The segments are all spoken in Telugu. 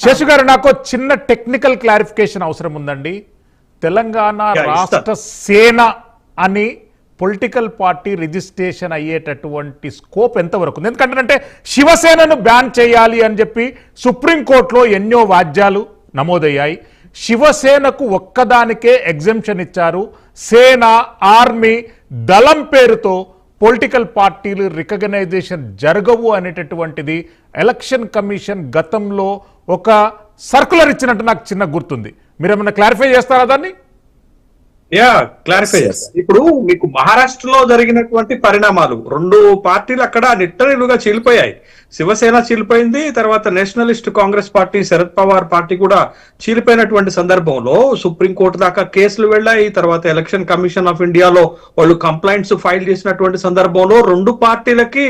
శేషు గారు, నాకు చిన్న టెక్నికల్ క్లారిఫికేషన్ అవసరం ఉందండి. తెలంగాణ రాష్ట్ర సేన అని పొలిటికల్ పార్టీ రిజిస్ట్రేషన్ అయ్యేటటువంటి స్కోప్ ఎంతవరకు ఉంది? ఎందుకంటే శివసేనను బ్యాన్ చేయాలి అని చెప్పి సుప్రీంకోర్టులో ఎన్నో వాద్యాలు నమోదయ్యాయి. శివసేనకు ఒక్కదానికే ఎగ్జెంప్షన్ ఇచ్చారు. సేన, ఆర్మీ, దళం పేరుతో పొలిటికల్ పార్టీలు రికగ్నైజేషన్ జరగవు అనేటటువంటిది ఎలక్షన్ కమిషన్ గతంలో ఒక సర్కులర్ ఇచ్చినట్టు నాకు చిన్న గుర్తుంది. మీరేమన్నా క్లారిఫై చేస్తారా దాన్ని? క్లారిఫై చేస్తా. ఇప్పుడు మీకు మహారాష్ట్రలో జరిగినటువంటి పరిణామాలు, రెండు పార్టీలు అక్కడ నిట్టనిలుగా చీలిపోయాయి. శివసేన చీలిపోయింది, తర్వాత Nationalist Congress party, Sharad Pawar party కూడా చీలిపోయినటువంటి సందర్భంలో సుప్రీంకోర్టు దాకా కేసులు వెళ్ళాయి. తర్వాత ఎలక్షన్ కమిషన్ ఆఫ్ ఇండియాలో వాళ్ళు కంప్లైంట్స్ ఫైల్ చేసినటువంటి సందర్భంలో రెండు పార్టీలకి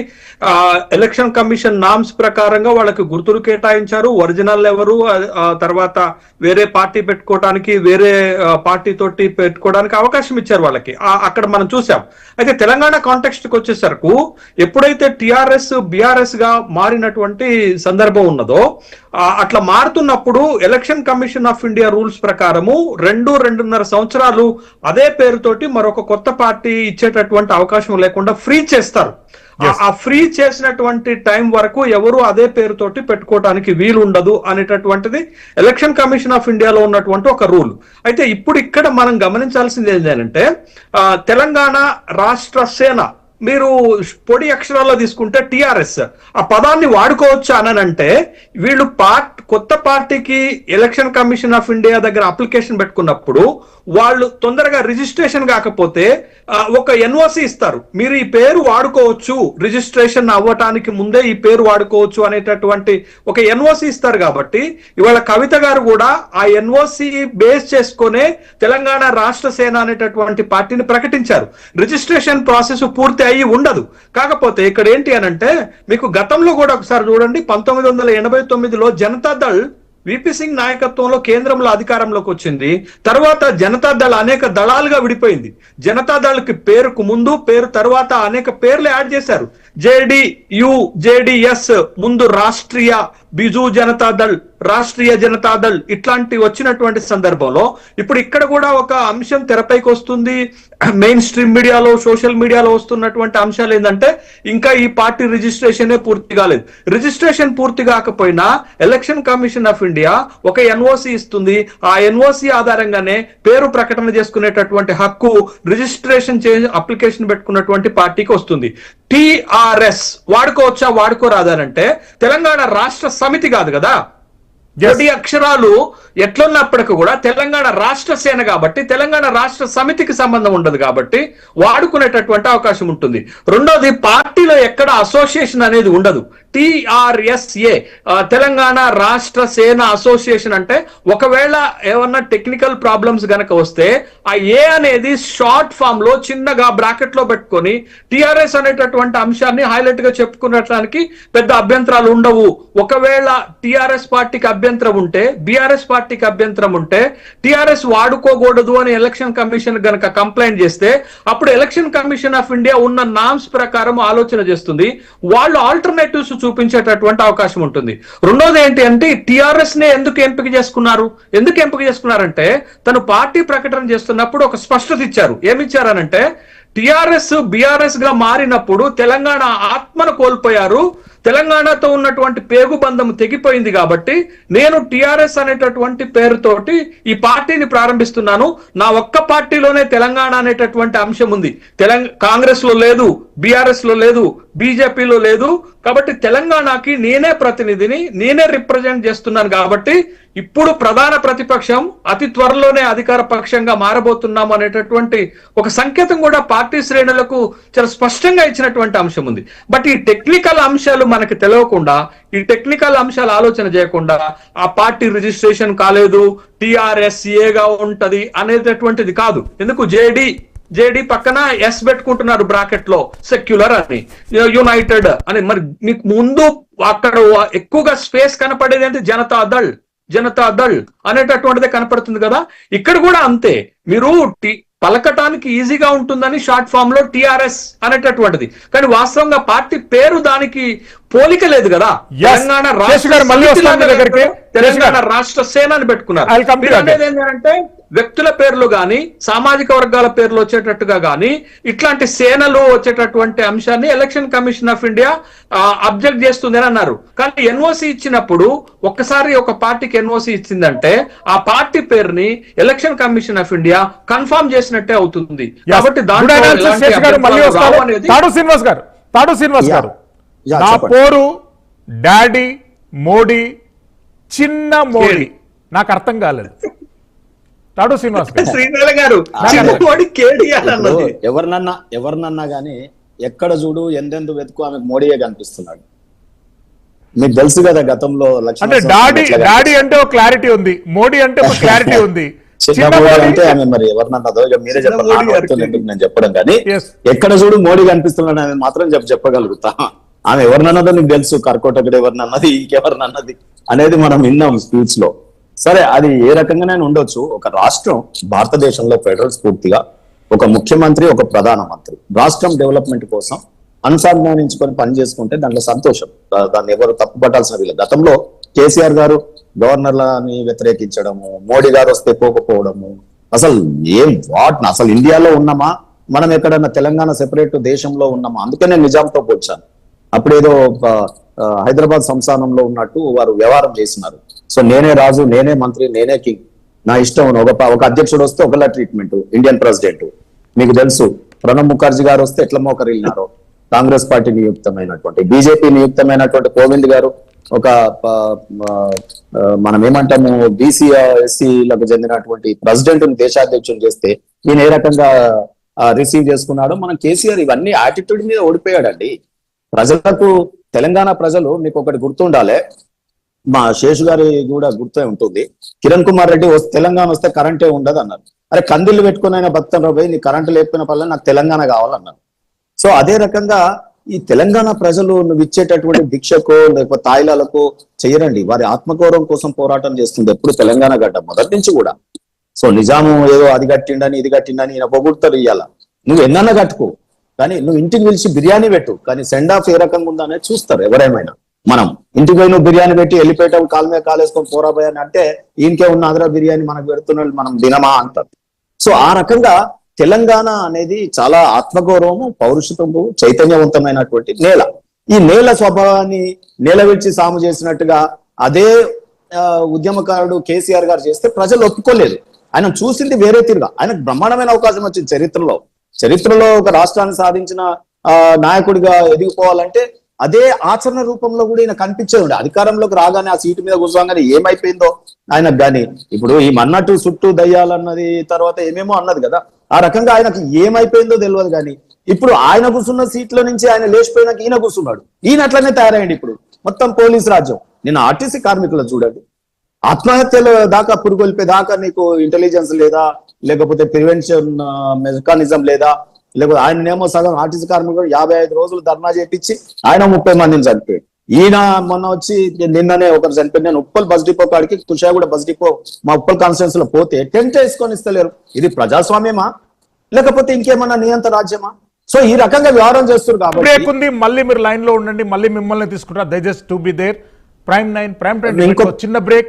ఎలక్షన్ కమిషన్ నామ్స్ ప్రకారంగా వాళ్ళకి గుర్తులు కేటాయించారు. ఒరిజినల్ ఎవరు, తర్వాత వేరే పార్టీ పెట్టుకోవడానికి, వేరే పార్టీ తోటి పెట్టుకోవడానికి అవకాశం ఇచ్చారు వాళ్ళకి. అక్కడ మనం చూసాం. అయితే తెలంగాణ కాంటెక్స్ట్ కి వచ్చేసరికి ఎప్పుడైతే టిఆర్ఎస్ బిఆర్ఎస్ గా మారినటువంటి సందర్భం ఉన్నదో, అట్లా మారుతున్నప్పుడు election commission of India rules ప్రకారము 2-2.5 సంవత్సరాలు అదే పేరుతోటి మరొక కొత్త పార్టీ ఇచ్చేటటువంటి అవకాశం లేకుండా ఫ్రీ చేస్తారు. ఆ ఫ్రీ చేసినటువంటి టైం వరకు ఎవరు అదే పేరుతోటి పెట్టుకోవడానికి వీలు ఉండదు అనేటటువంటిది ఎలక్షన్ కమిషన్ ఆఫ్ ఇండియాలో ఉన్నటువంటి ఒక రూల్. అయితే ఇప్పుడు ఇక్కడ మనం గమనించాల్సింది ఏంటంటే, తెలంగాణ రాష్ట్ర సేన మీరు పొడి అక్షరాల్లో తీసుకుంటే టిఆర్ఎస్ ఆ పదాన్ని వాడుకోవచ్చు అనంటే, వీళ్ళు కొత్త పార్టీకి ఎలక్షన్ కమిషన్ ఆఫ్ ఇండియా దగ్గర అప్లికేషన్ పెట్టుకున్నప్పుడు వాళ్ళు తొందరగా రిజిస్ట్రేషన్ కాకపోతే ఒక ఎన్ఓసి ఇస్తారు. మీరు ఈ పేరు వాడుకోవచ్చు, రిజిస్ట్రేషన్ అవ్వటానికి ముందే ఈ పేరు వాడుకోవచ్చు అనేటటువంటి ఒక ఎన్ఓసి ఇస్తారు. కాబట్టి ఇవాళ కవిత గారు కూడా ఆ ఎన్ఓసి బేస్ చేసుకునే తెలంగాణ రాష్ట్ర సేన అనేటటువంటి పార్టీని ప్రకటించారు. రిజిస్ట్రేషన్ ప్రాసెస్ పూర్తి అయ్యి ఉండదు. కాకపోతే ఇక్కడ ఏంటి అనంటే, మీకు గతంలో కూడా ఒకసారి చూడండి, 1989లో జనతాదళ్ విపి సింగ్ నాయకత్వంలో కేంద్రంలో అధికారంలోకి వచ్చింది. తర్వాత జనతాదళ్ అనేక దళాలుగా విడిపోయింది. జనతాదళ్కి పేరుకు ముందు, పేరు తర్వాత అనేక పేర్లు యాడ్ చేశారు. జేడీయూ, జేడీఎస్, ముందు రాష్ట్రీయ బిజు జనతాదళ్, రాష్ట్రీయ జనతాదళ్ ఇట్లాంటి వచ్చినటువంటి సందర్భంలో ఇప్పుడు ఇక్కడ కూడా ఒక అంశం తెరపైకి వస్తుంది. మెయిన్ స్ట్రీమ్ మీడియాలో, సోషల్ మీడియాలో వస్తున్నటువంటి అంశాలు ఏంటంటే, ఇంకా ఈ పార్టీ రిజిస్ట్రేషన్ పూర్తి కాలేదు. రిజిస్ట్రేషన్ పూర్తి కాకపోయినా ఎలక్షన్ కమిషన్ ఆఫ్ ఇండియా ఒక ఎన్ఓసి ఇస్తుంది. ఆ ఎన్ఓసి ఆధారంగానే పేరు ప్రకటన చేసుకునేటటువంటి హక్కు రిజిస్ట్రేషన్ అప్లికేషన్ పెట్టుకున్నటువంటి పార్టీకి వస్తుంది. టిఆర్ఎస్ వాడుకోవచ్చా, వాడుకోరాదనంటే తెలంగాణ రాష్ట్ర సమితి కాదు కదా, పొడి అక్షరాలు ఎట్లున్నప్పటికీ కూడా తెలంగాణ రాష్ట్ర సేన కాబట్టి తెలంగాణ రాష్ట్ర సమితికి సంబంధం ఉండదు కాబట్టి వాడుకునేటటువంటి అవకాశం ఉంటుంది. రెండోది, పార్టీలో ఎక్కడ అసోసియేషన్ అనేది ఉండదు. టిఆర్ఎస్ఏ, తెలంగాణ రాష్ట్ర సేన అసోసియేషన్ అంటే ఒకవేళ ఏమన్నా టెక్నికల్ ప్రాబ్లమ్స్ గనక వస్తే ఆ ఏ అనేది షార్ట్ ఫామ్ లో చిన్నగా బ్రాకెట్ లో పెట్టుకొని టిఆర్ఎస్ అనేటటువంటి అంశాన్ని హైలైట్ గా చెప్పుకునడానికి పెద్ద అభ్యంతరాలు ఉండవు. ఒకవేళ టిఆర్ఎస్ పార్టీకి అభ్యంతరం ఉంటే, బిఆర్ఎస్ పార్టీకి అభ్యంతరం ఉంటే, టిఆర్ఎస్ వాడుకోకూడదు అని ఎలక్షన్ కమిషన్ గనక కంప్లైంట్ చేస్తే అప్పుడు ఎలక్షన్ కమిషన్ ఆఫ్ ఇండియా ఉన్న నామ్స్ ప్రకారం ఆలోచన చేస్తుంది. వాళ్ళు ఆల్టర్నేటివ్స్ చూపించేటటువంటి అవకాశం ఉంటుంది. రెండోది ఏంటి అంటే, టిఆర్ఎస్ నే ఎందుకు ఎంపిక చేసుకున్నారంటే, తను పార్టీ ప్రకటన చేస్తున్నప్పుడు ఒక స్పష్టత ఇచ్చారు. ఏమిచ్చారనంటే, టిఆర్ఎస్ బిఆర్ఎస్ గా మారినప్పుడు తెలంగాణ ఆత్మను కోల్పోయారు, తెలంగాణతో ఉన్నటువంటి పేగుబంధం తెగిపోయింది. కాబట్టి నేను టిఆర్ఎస్ అనేటటువంటి పేరుతోటి ఈ పార్టీని ప్రారంభిస్తున్నాను. నా ఒక్క పార్టీలోనే తెలంగాణ అనేటటువంటి అంశం ఉంది. కాంగ్రెస్ లో లేదు, బిఆర్ఎస్ లో లేదు, బీజేపీలో లేదు. కాబట్టి తెలంగాణకి నేనే ప్రతినిధిని, నేనే రిప్రజెంట్ చేస్తున్నాను. కాబట్టి ఇప్పుడు ప్రధాన ప్రతిపక్షం అతి త్వరలోనే అధికార పక్షంగా మారబోతున్నాం అనేటటువంటి ఒక సంకేతం కూడా పార్టీ శ్రేణులకు చాలా స్పష్టంగా ఇచ్చినటువంటి అంశం ఉంది. బట్ ఈ టెక్నికల్ అంశాలు మనకి తెలియకుండా, ఈ టెక్నికల్ అంశాలు ఆలోచన చేయకుండా ఆ పార్టీ రిజిస్ట్రేషన్ కాలేదు, టిఆర్ఎస్ఏగా ఉంటది అనేటటువంటిది కాదు. ఎందుకు జేడి పక్కన ఎస్ పెట్టుకుంటున్నారు బ్రాకెట్ లో, సెక్యులర్ అని, యునైటెడ్ అని. మరి మీకు ముందు అక్కడ ఎక్కువగా స్పేస్ కనపడేది అంటే జనతాదళ్ అనేటటువంటిదే కనపడుతుంది కదా. ఇక్కడ కూడా అంతే, మీరు పలకటానికి ఈజీగా ఉంటుందని షార్ట్ ఫామ్ లో టిఆర్ఎస్ అనేటటువంటిది, కానీ వాస్తవంగా పార్టీ పేరు దానికి పోలిక లేదు కదా. Yes. తెలంగాణ శేషు గారు మళ్ళీ సమితి వస్తాను మీ లాగా దగ్గరికి. తెలంగాణ రాష్ట్ర సేనని పెట్టుకున్నారు. I'll come to మీరు you అనేది ఏంటంటే వ్యక్తుల పేర్లు గాని సామాజిక వర్గాల పేర్లు వచ్చేటట్టుగా గాని ఇట్లాంటి సేనలు వచ్చేటటువంటి అంశాన్ని election commission of India object చేస్తుంది అని అన్నారు. కానీ ఎన్ఓసి ఇచ్చినప్పుడు ఒక్కసారి ఒక పార్టీకి ఎన్ఓసి ఇచ్చిందంటే ఆ పార్టీ పేరుని election commission of India confirm చేసినట్టే అవుతుంది. కాబట్టి దాంట్లో ఎలాంటి శేషు గారు మళ్ళీ అభ్యంతరాలు వస్తారు. రావు అనేది తాడు శ్రీనివాస్ గారు యా, నా చెప్పండి. పోరు డాడీ మోడీ చిన్న మోడీ నాకు అర్థం కాలేదు. తాడు శ్రీనివాస్ గారు శ్రీనివాస్ గారు చిన్న మోడీ కేడీఆర్ అన్నది. ఎవరినన్నా గానీ ఎక్కడ చూడు ఎందెందు వెతుకు ఆమె మోడీయే కనిపిస్తున్నాడు. మీకు తెలుసు కదా గతంలో అంటే డాడీ అంటే ఒక క్లారిటీ ఉంది, మోడీ అంటే ఒక క్లారిటీ ఉంది. చిన్న మోడీ అంటే ఆమె మరి ఎవరినన్నదో ఇక మీరే చెప్పండి. మోడీ గారికి. ఎందుకు నేను చెప్పడం కానీ Yes. ఎక్కడ చూడు మోడీ కనిపిస్తున్నాడు ఆమె మాత్రం చెప్పగలుగుతా. ఆమె ఎవరినన్నదో నీకు తెలుసు, కర్కోటకుడు ఎవరినన్నది ఇంకెవరినన్నది అనేది మనం విన్నాం స్పీచ్ లో. సరే, అది ఏ రకంగానే ఉండొచ్చు. ఒక రాష్ట్రం భారతదేశంలో ఫెడరల్ స్ఫూర్తిగా ఒక ముఖ్యమంత్రి ఒక ప్రధానమంత్రి రాష్ట్రం డెవలప్మెంట్ కోసం అనుసంధానించుకొని పని చేసుకుంటే దాంట్లో సంతోషం. దాన్ని ఎవరు తప్పుపట్టాల్సిన వీళ్ళు. గతంలో కేసీఆర్ గారు గవర్నర్లని వ్యతిరేకించడము, మోడీ గారు వస్తే పోకపోవడము, అసలు అసలు ఇండియాలో ఉన్నామా మనం, ఎక్కడన్నా తెలంగాణ సెపరేట్ దేశంలో ఉన్నామా? అందుకే నేను నిజాంతో పోల్చాను. అప్పుడేదో హైదరాబాద్ సంస్థానంలో ఉన్నట్టు వారు వ్యవహారం చేసినారు. సో నేనే రాజు, నేనే మంత్రి, నేనే కింగ్, నా ఇష్టం. ఒక అధ్యక్షుడు వస్తే ఒకలా ట్రీట్మెంట్. ఇండియన్ ప్రెసిడెంట్ మీకు తెలుసు, ప్రణబ్ ముఖర్జీ గారు వస్తే ఎట్లా మోకరిల్లినారో. కాంగ్రెస్ పార్టీ నియుక్తమైనటువంటి బీజేపీ నియుక్తమైనటువంటి కోవింద్ గారు ఒక మనం ఏమంటాము బీసీ ఎస్సీలకు చెందినటువంటి ప్రెసిడెంట్ దేశాధ్యక్షుడు చేస్తే ఈయన ఏ రకంగా రిసీవ్ చేసుకున్నాడో. మనం కేసీఆర్ ఇవన్నీ యాటిట్యూడ్ మీద ఓడిపోయాడండి. ప్రజలకు, తెలంగాణ ప్రజలు మీకు ఒకటి గుర్తుండాలి, మా శేషు గారి కూడా గుర్తే ఉంటుంది. కిరణ్ కుమార్ రెడ్డి తెలంగాణ వస్తే కరెంటే ఉండదు అన్నారు. అరే కందిళ్ళు పెట్టుకుని ఆయన భక్తంలో పోయి నీ కరెంటు లేకపోయిన పనులు నాకు తెలంగాణ కావాలన్నారు. సో అదే రకంగా ఈ తెలంగాణ ప్రజలు నువ్వు ఇచ్చేటటువంటి భిక్షకో లేకపోతే తాయిలాలకు చేయరండి. వారి ఆత్మగౌరవం కోసం పోరాటం చేస్తుంది ఎప్పుడు తెలంగాణ గడ్డ మొదటి నుంచి కూడా. సో నిజాము ఏదో అది కట్టిండని ఇది కట్టిండని ఈయన పొగుడుతారు ఇయ్యాల. నువ్వు ఎన్నన్నా కట్టుకో, కానీ నువ్వు ఇంటికి పిలిచి బిర్యానీ పెట్టు, కానీ సెండ్ ఆఫ్ ఏ రకంగా ఉందా అనేది చూస్తారు ఎవరేమైనా. మనం ఇంటికి పోయి నువ్వు బిర్యానీ పెట్టి వెళ్ళిపోయటం కాలు మీద కాలేసుకొని పోరాబోయని అంటే ఈయనకే ఉన్న ఆంధ్ర బిర్యానీ మనకు పెడుతున్నాడు, మనం దినమా అంటారు. సో ఆ రకంగా తెలంగాణ అనేది చాలా ఆత్మగౌరవము, పౌరుషత్వము, చైతన్యవంతమైనటువంటి నేల. ఈ నేల స్వభావాన్ని నేల విడిచి సాము చేసినట్టుగా అదే ఉద్యమకారుడు కేసీఆర్ గారు చేస్తే ప్రజలు ఒప్పుకోలేదు. ఆయన చూసింది వేరే తీరుగా. ఆయనకు బ్రహ్మాండమైన అవకాశం వచ్చింది చరిత్రలో ఒక రాష్ట్రాన్ని సాధించిన నాయకుడిగా ఎదిగిపోవాలంటే అదే ఆచరణ రూపంలో కూడా ఈయన కనిపించేది. అధికారంలోకి రాగానే ఆ సీటు మీద కూర్చోగానే ఏమైపోయిందో ఆయనకు గాని. ఇప్పుడు ఈ మన్నట్టు చుట్టూ దయ్యాలన్నది తర్వాత ఏమేమో అన్నది కదా, ఆ రకంగా ఆయనకు ఏమైపోయిందో తెలియదు. కానీ ఇప్పుడు ఆయన కూర్చున్న సీట్లో నుంచి ఆయన లేచిపోయినాక ఈయన కూర్చున్నాడు. ఈయన అట్లనే తయారైంది. ఇప్పుడు మొత్తం పోలీస్ రాజ్యం. నేను ఆర్టీసీ కార్మికులను చూడండి, ఆత్మహత్యల దాకా పురుగొల్పే దాకా నీకు ఇంటెలిజెన్స్ లేదా, లేకపోతే ప్రివెన్షన్ మెకానిజం లేదా, లేకపోతే ఆయననేమో సగం ఆర్టీసీ కార్మికులు 55 రోజులు ధర్నా చేపించి ఆయన 30 మందిని చనిపోయాడు. ఈయన మొన్న వచ్చి నిన్ననే ఒకరు చనిపోయి. నేను ఉప్పల్ బస్ డిపో కాడికి తుషాగూడ బస్ డిపో మా ఉప్పల్ కాన్స్టిట్యూన్స్ లో పోతే టెంట్ వేసుకొని ఇస్తలేరు. ఇది ప్రజాస్వామ్యమా లేకపోతే ఇంకేమన్నా నియంత్రణ రాజ్యమా? సో ఈ రకంగా వ్యవహారం చేస్తారు. కాబట్టి బ్రేక్ ఉంది, మళ్ళీ మీరు లైన్ లో ఉండండి, మళ్ళీ మిమ్మల్ని తీసుకుంటారు. దయచేసి to be there. Prime 9 prime 10 చిన్న బ్రేక్.